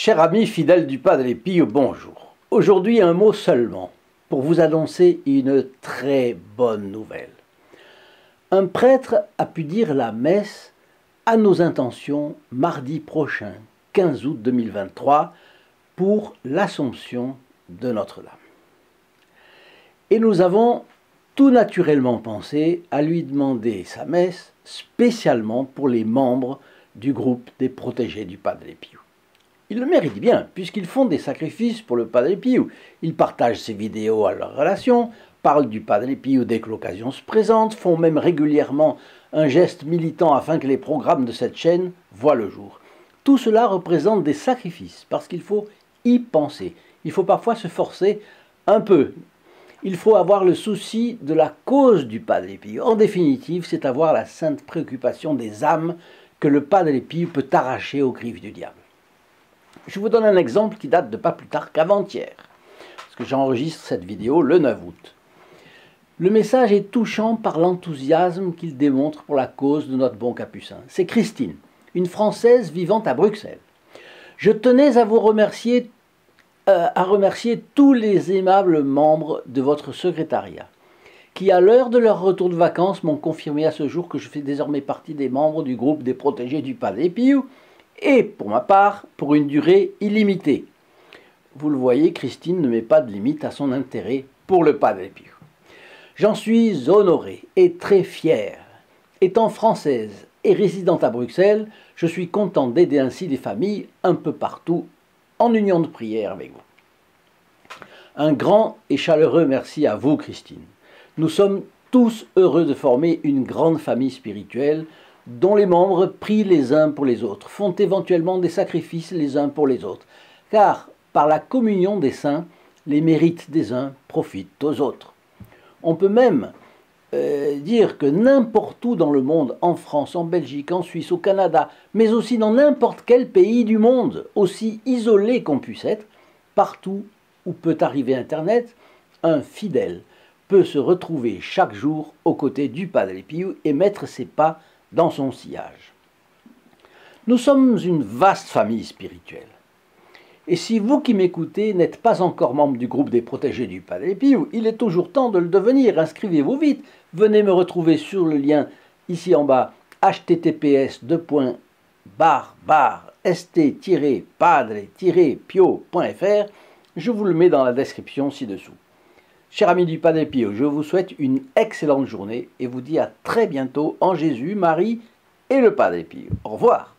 Chers amis fidèles du Padre Pio, bonjour. Aujourd'hui, un mot seulement pour vous annoncer une très bonne nouvelle. Un prêtre a pu dire la messe à nos intentions mardi prochain, 15 août 2023, pour l'Assomption de Notre-Dame. Et nous avons tout naturellement pensé à lui demander sa messe spécialement pour les membres du groupe des protégés du Padre Pio. Ils le méritent bien, puisqu'ils font des sacrifices pour le Padre Pio. Ils partagent ses vidéos à leurs relations, parlent du Padre Pio dès que l'occasion se présente, font même régulièrement un geste militant afin que les programmes de cette chaîne voient le jour. Tout cela représente des sacrifices, parce qu'il faut y penser. Il faut parfois se forcer un peu. Il faut avoir le souci de la cause du Padre Pio. En définitive, c'est avoir la sainte préoccupation des âmes que le Padre Pio peut arracher aux griffes du diable. Je vous donne un exemple qui date de pas plus tard qu'avant-hier, parce que j'enregistre cette vidéo le 9 août. Le message est touchant par l'enthousiasme qu'il démontre pour la cause de notre bon capucin. C'est Christine, une Française vivant à Bruxelles. Je tenais à vous remercier, tous les aimables membres de votre secrétariat, qui à l'heure de leur retour de vacances m'ont confirmé à ce jour que je fais désormais partie des membres du groupe des protégés du Padre Pio, et pour ma part, pour une durée illimitée. Vous le voyez, Christine ne met pas de limite à son intérêt pour le Padre Pio. J'en suis honoré et très fier. Étant française et résidente à Bruxelles, je suis content d'aider ainsi des familles un peu partout en union de prière avec vous. Un grand et chaleureux merci à vous, Christine. Nous sommes tous heureux de former une grande famille spirituelle dont les membres prient les uns pour les autres, font éventuellement des sacrifices les uns pour les autres, car par la communion des saints, les mérites des uns profitent aux autres. On peut même dire que n'importe où dans le monde, en France, en Belgique, en Suisse, au Canada, mais aussi dans n'importe quel pays du monde, aussi isolé qu'on puisse être, partout où peut arriver Internet, un fidèle peut se retrouver chaque jour aux côtés du Padre Pio et mettre ses pas dans son sillage. Nous sommes une vaste famille spirituelle. Et si vous qui m'écoutez n'êtes pas encore membre du groupe des protégés du Padre Pio, il est toujours temps de le devenir. Inscrivez-vous vite. Venez me retrouver sur le lien ici en bas, https://st-padre-pio.fr. Je vous le mets dans la description ci-dessous. Chers amis du Padre Pio, je vous souhaite une excellente journée et vous dis à très bientôt en Jésus, Marie et le Padre Pio. Au revoir.